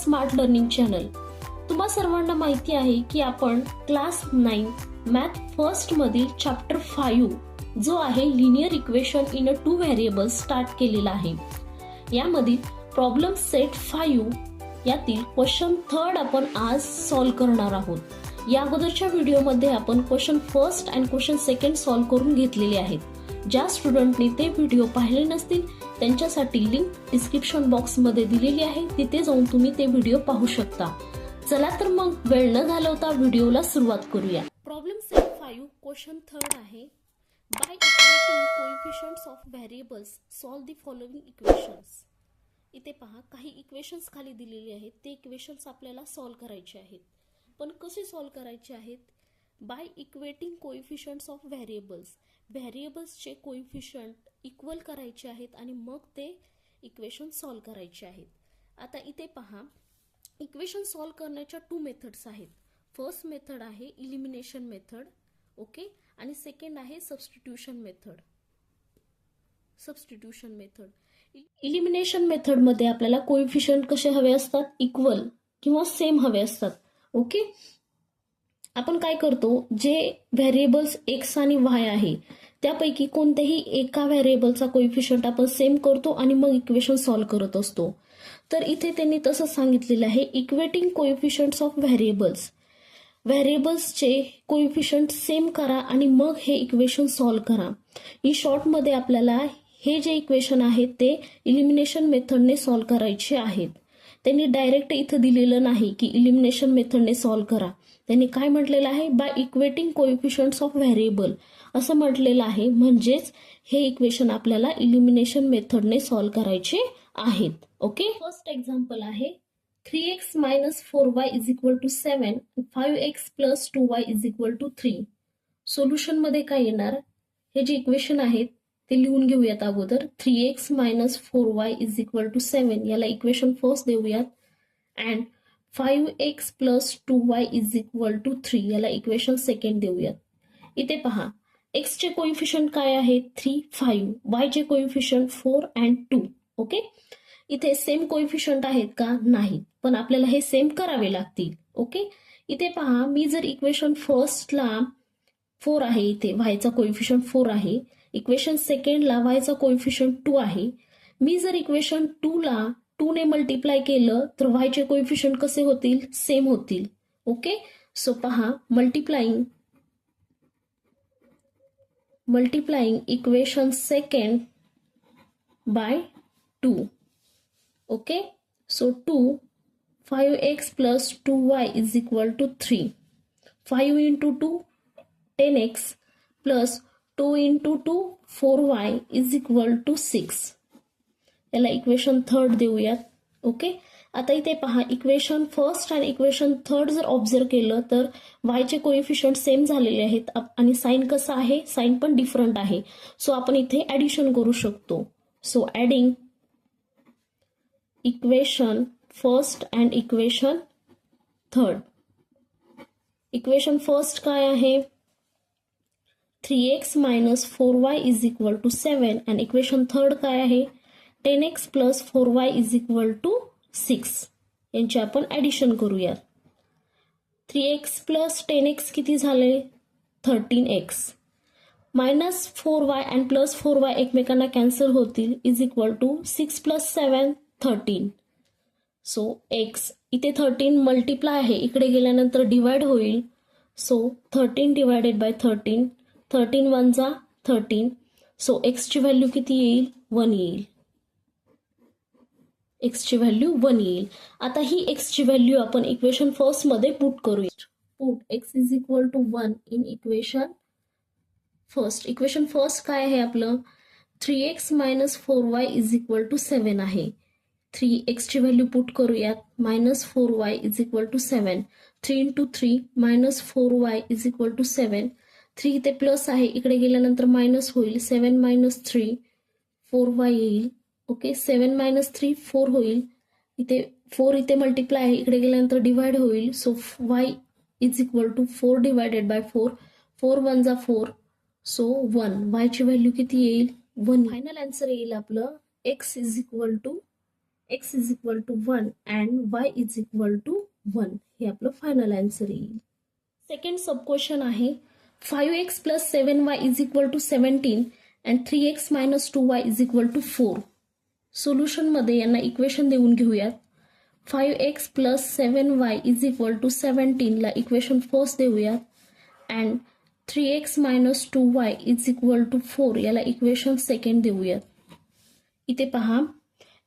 Smart learning channel. तुम्हा सर्वांना माहिती आहे की आपण क्लास 9 मॅथ फर्स्ट मधील चॅप्टर 5 जो आहे linear equation in 2 variables start केलेला आहे. यामधील प्रॉब्लेम सेट 5 यातील क्वेश्चन 3 आपण आज सॉल्व्ह करणार आहोत. या अगोदरच्या व्हिडिओमध्ये आपण question first and question second solve करून घेतलेले आहेत. ज्या स्टुडंटनी ते व्हिडिओ पाहिले नसतील त्यांच्यासाठी लिंक डिस्क्रिप्शन बॉक्स मध्ये दिलेली आहे, तिथे जाऊन तुम्ही ते व्हिडिओ पाहू शकता. चला तर मग वेळ न घालवता व्हिडिओला सुरुवात करूया. प्रॉब्लेम सेट 5 क्वेश्चन 3 आहे. By equating coefficients of variables solve the following equations. इथे पहा काही इक्वेशन्स खाली दिलेली आहेत. ते इक्वेशन्स आपल्याला सॉल्व्ह करायचे आहेत. पण कसे सॉल्व्ह करायचे आहेत? By equating coefficients of variables. व्हेरिएबल्सचे कोएफिशियंट इक्वल करायचे आहेत आणि मग ते इक्वेशन सॉल्व्ह करायचे आहेत. आता इथे पहा, इक्वेशन सॉल्व्ह करण्याच्या 2 मेथड्स आहेत. फर्स्ट मेथड आहे इलिमिनेशन मेथड, ओके, आणि सेकंड आहे substitution method. Substitution method, elimination method मध्ये आपल्याला कोएफिशियंट कसे हवे असतात? इक्वल किंवा सेम हवे असतात. ओके, आपण काय करतो, जे व्हेरिएबल्स एक्स आणि वाय आहे त्यापैकी कोणत्याही एका व्हेरिएबलचा कोएफिशियंट आपण सेम करतो आणि मग इक्वेशन सॉल्व्ह करत असतो. तर इथे त्यांनी तसं सांगितलेलं आहे, इक्वेटिंग कोएफिशियंट्स ऑफ व्हेरिएबल्स. व्हेरिएबल्सचे कोएफिशियंट सेम करा आणि मग हे इक्वेशन सॉल्व्ह करा. इन शॉर्ट मध्ये आपल्याला हे जे इक्वेशन आहेत ते इलिमिनेशन मेथडने सॉल्व्ह करायचे आहेत. त्यांनी डायरेक्ट इथं दिलेलं नाही की इलिमिनेशन मेथडने सॉल्व्ह करा. त्यांनी काय म्हटलेलं आहे? By equating coefficients of variable असं म्हटलेलं आहे. म्हणजेच हे इक्वेशन आपल्याला इलिमिनेशन मेथडने सॉल्व्ह करायचे आहेत. ओके, फर्स्ट एक्झाम्पल आहे 3x - 4y = 7 5x + 2y = 3. Solution मध्ये काय येणार? हे जे इक्वेशन आहेत ते लिहून घेऊयात अगोदर. 3x - 4y = 7 याला इक्वेशन फर्स्ट देऊयात. अँड 5x + 2y = 3 याला इक्वेशन सेकंड देऊयात. इथे पहा, x चे कोएफिशियंट काय आहे? 3, 5. y चे कोएफिशियंट 4 अँड 2. ओके, इथे सेम कोएफिशियंट आहेत का? नाही, पण आपल्याला हे सेम करावे लागतील. ओके, इथे पहा, मी जर इक्वेशन फर्स्टला 4 आहे, इथे y चा कोएफिशियंट 4 आहे. इक्वेशन सेकंडला y चा कोएफिशियंट 2 आहे. मी जर इक्वेशन 2 ला 2 ने मल्टिप्लाय केलं तर y चे कोएफिशियंट कसे होतील? सेम होतील. ओके, सो पहा, multiplying equation second bye 2. Okay, so 2 5x + 2y = 3. 5 × 2 10x + 2 × 2 4y = 6. याला इक्वेशन थर्ड देऊयात. ओके, आता इथे पहा, इक्वेशन फर्स्ट आणि इक्वेशन थर्ड जर ऑब्झर्व केलं तर y चे कोएफिशियंट सेम झालेले आहेत आणि साइन कसं आहे? साइन पण डिफरंट आहे. सो आपण इथे ऍडिशन करू शकतो. So adding equation first and equation third. Equation first काय आहे? 3x - 4y = 7 आणि इक्वेशन थर्ड काय आहे? 10x + 4y = 6. यांची आपण ऍडिशन करूयात. 3x + 10x किती झाले? 13x. -4y आणि +4y एकमेकांना कॅन्सल होतील = 6 + 7 13. सो x इथे 13 मल्टिप्लाय आहे, इकडे गेल्यानंतर डिवाइड होईल. सो 13 / 13, 13 1 जा 13. सो x ची व्हॅल्यू किती येईल? 1 येईल. x ची व्हॅल्यू 1 येईल. आता ही x ची व्हॅल्यू आपण इक्वेशन फर्स्ट मध्ये पुट करूया. Put x = 1 in equation first. Equation first काय आहे आपलं? 3x - 4y = 7 आहे. 3x ची व्हॅल्यू पुट करूयात. -4y = 7. 3 × 3 -4y = 7. 3 इथे प्लस आहे, इकडे गेल्यानंतर मायनस होईल. 7 - 3 4y येईल. ओके, 7 - 3 4 होईल. इथे 4 इथे मल्टिप्लाय आहे, इकडे गेल्यानंतर डिवाइड होईल. So y = 4 / 4. 4 1 जा 4. सो 1. y ची व्हॅल्यू किती येईल? 1. फायनल आन्सर येईल आपलं x = x is equal to 1 and y is equal to 1 हे आपलं फायनल आन्सर येईल. सेकंड सब क्वेश्चन आहे 5x plus 7y is equal to 17 and 3x minus 2y is equal to 4. सोल्युशनमध्ये यांना इक्वेशन देऊन घेऊयात. 5x plus 7y is equal to 17 ला equation first देऊयात and 3x minus 2y is equal to 4 याला equation second देऊयात. इथे पहा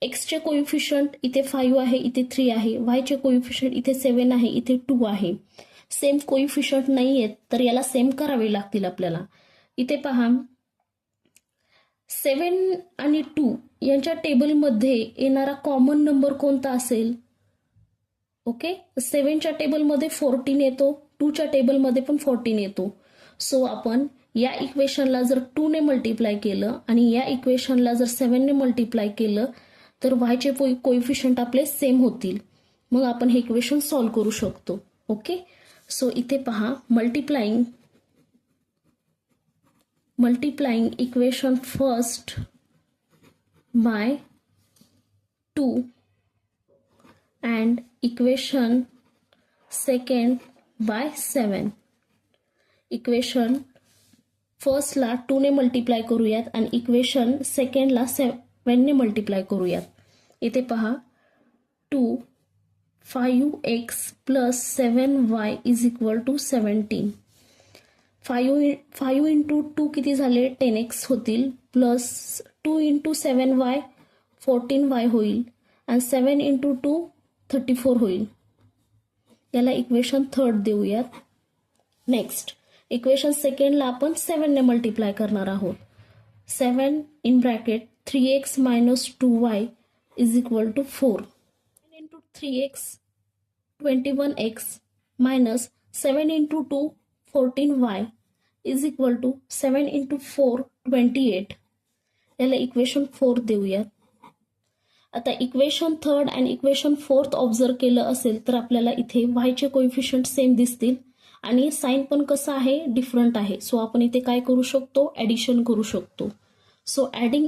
एक्सचे कोइफिशियंट इथे 5 आहे, इथे 3 आहे. वायचे कोइफिशियंट इथे 7 आहे, इथे 2 आहे. सेम कोइफिशियंट नाही आहेत तर याला सेम करावे लागतील आपल्याला. इथे पहा 7 आणि 2 यांच्या टेबलमध्ये येणारा कॉमन नंबर कोणता असेल? ओके, 7च्या टेबलमध्ये 14 येतो, 2च्या टेबलमध्ये पण 14 येतो. सो आपण या इक्वेशनला जर 2 ने मल्टिप्लाय केलं आणि या इक्वेशनला जर 7 ने मल्टिप्लाय केलं तर वायचे कोइफिशियंट आपले सेम होतील. मग आपण हे इक्वेशन सॉल्व्ह करू शकतो. ओके, सो इथे पहा multiplying equation first by 2 and equation second by 7. Equation फर्स्टला 2 ने मल्टिप्लाय करूयात आणि इक्वेशन सेकंडला 7 ने मल्टिप्लाय करूयात. इथे पहा 2 5x plus 7y is equal to 17. 5 into 2 किती झाले? 10x होतील प्लस 2 इंटू 7y 14y होईल आणि 7 इंटू 2 34 होईल. याला इक्वेशन थर्ड देऊयात. नेक्स्ट इक्वेशन सेकंडला आपण 7 ने मल्टिप्लाय करणार आहोत. 7 in bracket 3x minus 2y is equal to 4 into 3x 21x minus 7 into 2 14y is equal to 7 into 4 28. याला इक्वेशन 4 देऊयात. आता इक्वेशन थर्ड आणि इक्वेशन फोर्थ ऑब्झर्व केलं असेल तर आपल्याला इथे वायचे कोइफिशियंट सेम दिसतील आणि साइन पण कसं आहे? डिफरंट आहे. सो आपण इथे काय करू शकतो? ऍडिशन करू शकतो. So adding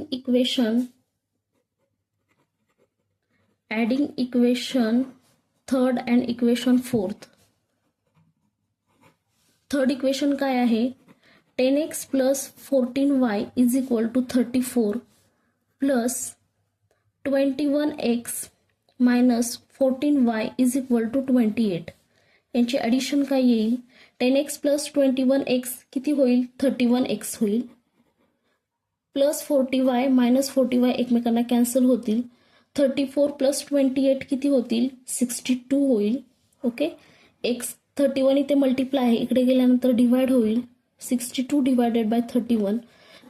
equation third and equation fourth. Third equation काय आहे? 10x plus 14y is equal to 34 plus 21x minus 14y is equal to 28. यांची ॲडिशन काय येईल? 10x प्लस 21x किती होईल? 31x होईल प्लस 40y मायनस 40y एकमेकांना cancel होतील. 34 प्लस 28 किती होतील? 62 होईल. ओके, x 31 इथे मल्टिप्लाय आहे, इकडे गेल्यानंतर डिवाइड होईल. 62 डिवायडेड बाय 31.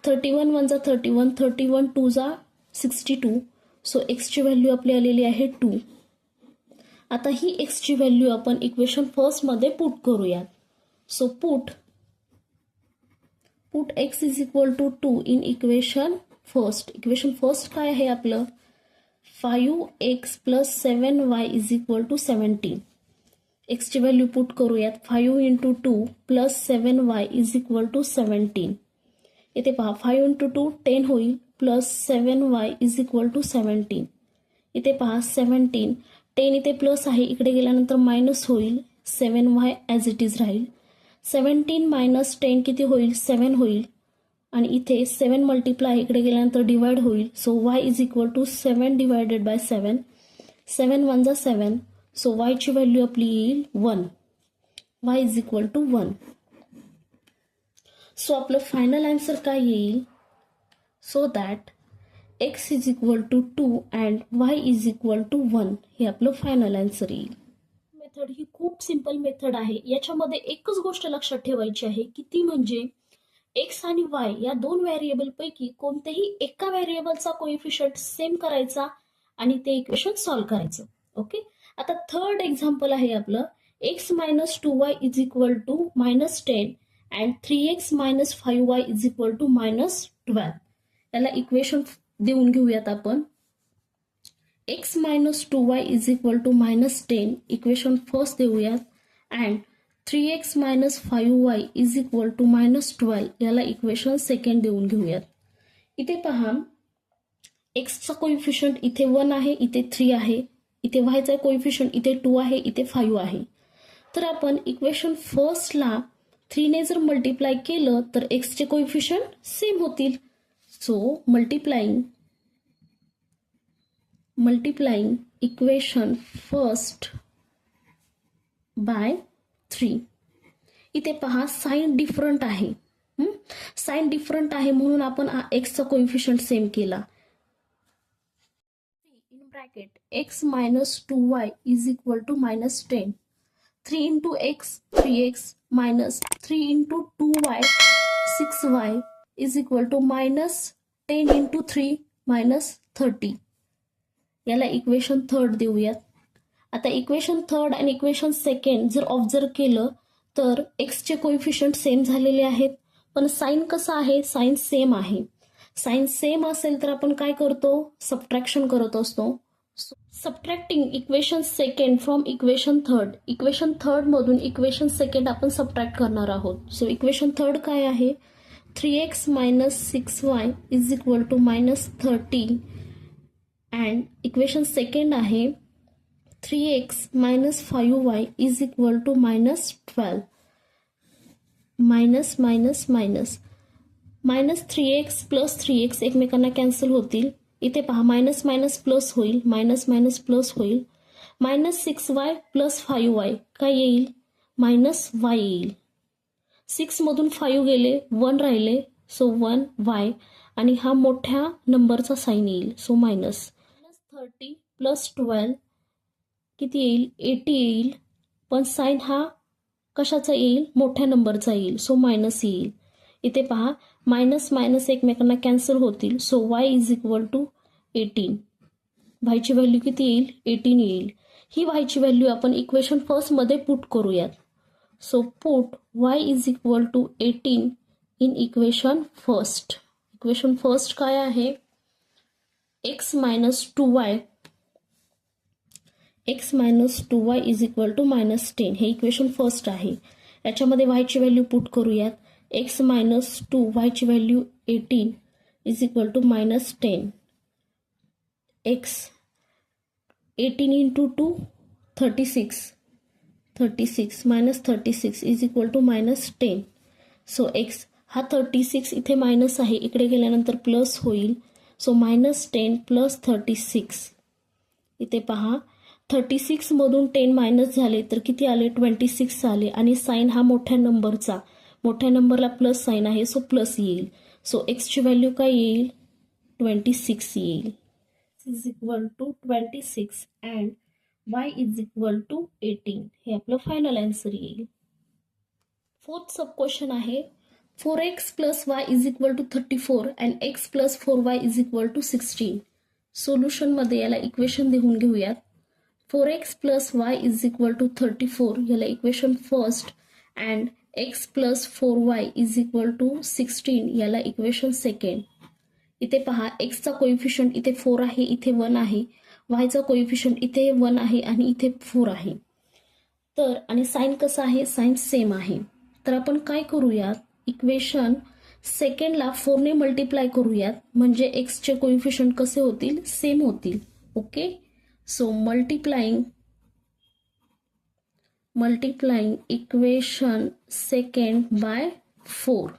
31 1 जा 31, 31 2 जा 62. सो एक्सची व्हॅल्यू आपली आलेली आहे 2. आता ही एक्सची व्हॅल्यू आपण इक्वेशन फर्स्ट मध्ये पुट करूयात. So put X is equal to 2 in equation first. Equation first काय आहे आपलं? 5x plus 7y is equal to 17. एक्सची व्हॅल्यू पुट करूयात. 5 into 2 plus 7y is equal to 17. इथे पहा 5 इंटू 2 10 होईल plus 7y is equal to 17. इथे पहा 17 10 इथे प्लस आहे, इकडे गेल्यानंतर मायनस होईल. 7y ॲज इट इज राहील. 17 मायनस 10 किती होईल? 7 होईल आणि इथे 7 मल्टिप्लाय इकडे गेल्यानंतर डिवाइड होईल. So y is equal to 7 divided by 7. 7 1 जा 7. सो y ची व्हॅल्यू आपली येईल 1. y is equal to 1. So आपलं फायनल आन्सर काय येईल? So that x is equal to 2 and y is equal to 1 हे आपलं फायनल आन्सर येईल. मेथड ही खूप सिंपल मेथड आहे. याच्यामध्ये एकच गोष्ट लक्षात ठेवायची आहे की ती म्हणजे x आणि y या दोन व्हेरिएबल पैकी कोणत्याही एका व्हेरिएबलचा कोइफिशियंट सेम करायचा आणि ते इक्वेशन सॉल्व्ह करायचं. ओके, आता थर्ड एक्झाम्पल आहे आपलं x minus 2y is equal to minus 10 and 3x minus 5y is equal to minus 12. याला इक्वेशन देऊन घेऊयात आपण. x minus 2y is equal to minus 10 equation first देऊयात and 3x minus 5y is equal to minus 12 याला equation second देऊन घेऊयात. इथे पहा एक्सचा कोइफिशियंट इथे 1 आहे, इथे 3 आहे, इथे वायचा कोइफिशियंट इथे 2 आहे, इथे 5 आहे. तर आपण इक्वेशन फर्स्टला 3 ने जर मल्टिप्लाय केलं तर एक्सचे कोइफिशियंट सेम होतील. So multiplying equation first bye 3. इथे पहा साइन डिफरंट आहे. साइन डिफरंट आहे म्हणून आपण एक्सचा कोइफिशियंट सेम केला. In bracket x minus 2y is equal to minus 10. 3 into x 3x minus 3 into 2y 6y is equal to minus 10 into 3 minus 30. याला equation third देऊयात. आता इक्वेशन थर्ड आणि इक्वेशन सेकंड जर ऑब्झर्व केलं तर एक्सचे coefficient same झालेले आहेत, पण साइन कसं आहे, साइन सेम आहे. साइन सेम असेल तर आपण काय करतो, सबट्रॅक्शन करत असतो. Subtracting equation second from equation third. Equation third मधून इक्वेशन सेकंड आपण सबट्रॅक्ट करणार आहोत. सो इक्वेशन थर्ड काय आहे, 3x minus 6y is equal to minus 30. And equation second आहे 3x minus 5y is equal to minus 12. Minus minus minus minus 3x plus 3x एकमेकांना cancel होतील. इथे पहा मायनस मायनस प्लस होईल, minus minus plus होईल. Minus 6y plus 5y काय येईल, minus y येईल. 6 मधून 5 गेले, 1 राहिले, सो 1y आणि हा मोठ्या नंबरचा साइन येईल, सो मायनस. 30 प्लस 12 किती येईल, 80 येईल, पण साइन हा कशाचा येईल, मोठ्या नंबरचा येईल, सो मायनस येईल. इथे पहा मायनस मायनस एकमेकांना कॅन्सल होतील, so y is equal to 18. वायची व्हॅल्यू किती येईल, 18 येईल. ही वायची व्हॅल्यू आपण इक्वेशन फर्स्ट मध्ये पुट करूयात. So put y is equal to 18 in equation first. Equation first काय आहे, x minus 2y is equal to minus 10. हे इक्वेशन फर्स्ट आहे. याच्यामध्ये y ची व्हॅल्यू पुट करूयात. x minus 2 y ची value 18 is equal to minus 10. x 18 into 2 36 minus 36 is equal to minus 10. So x हा 36 इथे मायनस आहे, इकडे गेल्यानंतर प्लस होईल, सो मायनस 10 प्लस 36. इथे पहा 36 मधून 10 मायनस झाले तर किती आले, 26 आले. आणि साइन हा मोठ्या नंबरचा, मोठ्या नंबरला प्लस साइन आहे, सो प्लस येईल. सो एक्सची व्हॅल्यू काय येईल, 26 येईल. Is equal to 26 and y is equal to 18. हे आपलं फायनल आन्सर येईल. फोर्थ सब क्वेश्चन आहे 4x plus y is equal to 34 and x plus 4y is equal to 16. Solution मध्ये याला इक्वेशन देऊन घेऊयात. 4x plus y is equal to 34 याला equation first and x plus 4y is equal to 16 याला equation second. इथे पहा एक्सचा coefficient इथे 4 आहे, इथे 1 आहे. वायचा कोइफिशियंट इथे 1 आहे आणि इथे 4 आहे. तर आणि साइन कसं आहे, साइन सेम आहे. तर आपण काय करूयात, इक्वेशन सेकंडला 4 ने मल्टिप्लाय करूयात, म्हणजे एक्सचे कोइफिशियंट कसे होतील, सेम होतील. Okay, so multiplying equation second by 4.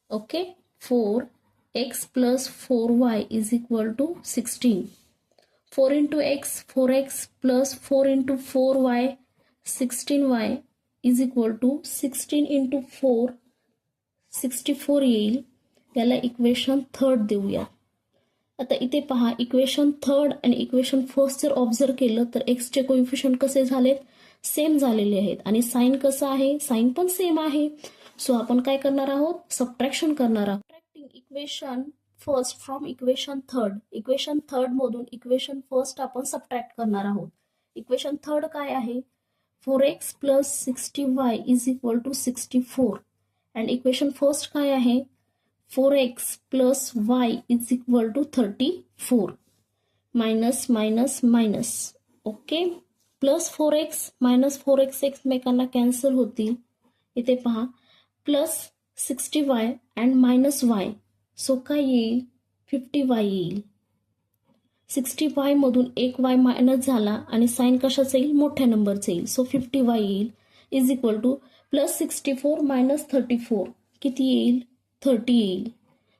Okay, 4x plus 4y is equal to 16. 4 into x 4x plus 4 into 4y 16y is equal to 16 into 4 64 येईल. याला इक्वेशन थर्ड देऊया. आता इथे पहा इक्वेशन थर्ड आणि इक्वेशन फर्स्ट जर observe केलं तर एक्सचे कोइफिशियंट कसे झालेत, सेम झालेले आहेत. आणि साइन कसं आहे, साइन पण सेम आहे. सो आपण काय करणार आहोत, सबट्रॅक्शन करणार आहोत. Subtracting equation first from equation third. Equation third मधून इक्वेशन फर्स्ट आपण सबट्रॅक्ट करणार आहोत. इक्वेशन थर्ड काय आहे, 4x plus 60y is equal to 64. And equation first काय आहे, 4x plus y is equal to 34. Minus minus minus. Okay, plus 4x minus 4x एकमेकांना cancel होतील. इथे पहा plus 60y and minus y, so काय येईल, 50y येईल. 60y मधून एक y मायनस झाला आणि साईन कशाचा येईल, मोठ्या नंबरचा येईल. सो 50y येईल is equal two plus 64 minus 34 किती येईल, 30 येईल.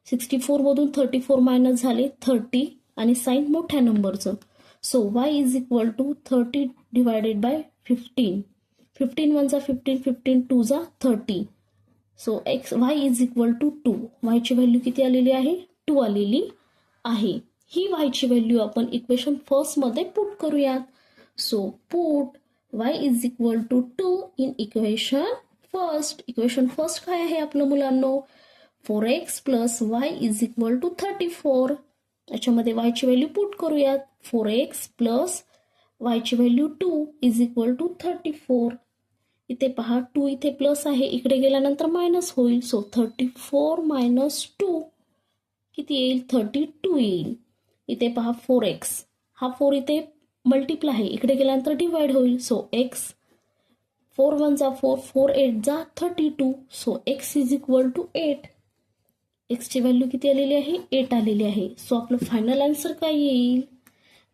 64 मधून 34 मायनस झाले 30 आणि साईन मोठ्या नंबरचं. So y is equal to 30 divided by 15. 15 1 जा 15, 15 2 जा 30. So y is equal to 2. y ची व्हॅल्यू किती आलेली आहे, 2 आलेली आहे. ही y ची व्हॅल्यू आपण इक्वेशन फर्स्ट मध्ये पुट करूयात. So put y is equal to 2 in equation first. Equation first काय आहे आपलं मुलांनो, 4x plus y is equal to 34. याच्यामध्ये y ची व्हॅल्यू पुट करूयात. 4x प्लस y ची व्हॅल्यू 2 इज इक्वल टू 34. इथे पहा 2 इथे प्लस आहे, इकडे गेल्यानंतर मायनस होईल. सो 34 मायनस 2 किती येईल, 32 येईल. इथे पहा 4x, हा 4 इथे मल्टिप्लाय आहे, इकडे गेल्यानंतर डिवाइड होईल. सो x 4 1 जा 4, 4 8 जा 32. So x is equal to 8. x ची व्हॅल्यू किती आलेली आहे, 8 आलेली आहे. सो आपलं फायनल आन्सर काय येईल,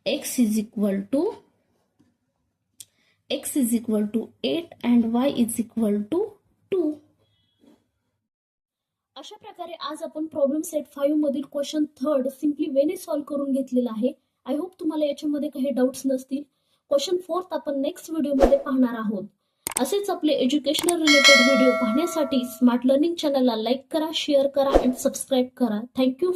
x is equal to 8 and y is equal to 2. अशा प्रकारे आज आपण प्रॉब्लेम सेट 5 मधील क्वेश्चन थर्ड सिम्पली वेने सॉल्व्ह करून घेतलेला आहे. आय होप तुम्हाला याच्यामध्ये काही डाऊट्स नसतील. क्वेश्चन फोर्थ आपण नेक्स्ट व्हिडिओमध्ये पाहणार आहोत. असेच आपले एज्युकेशनल रिलेटेड व्हिडिओ पाहण्यासाठी स्मार्ट लर्निंग चॅनलला लाईक करा, शेअर करा अँड सबस्क्राईब करा. थँक्यू.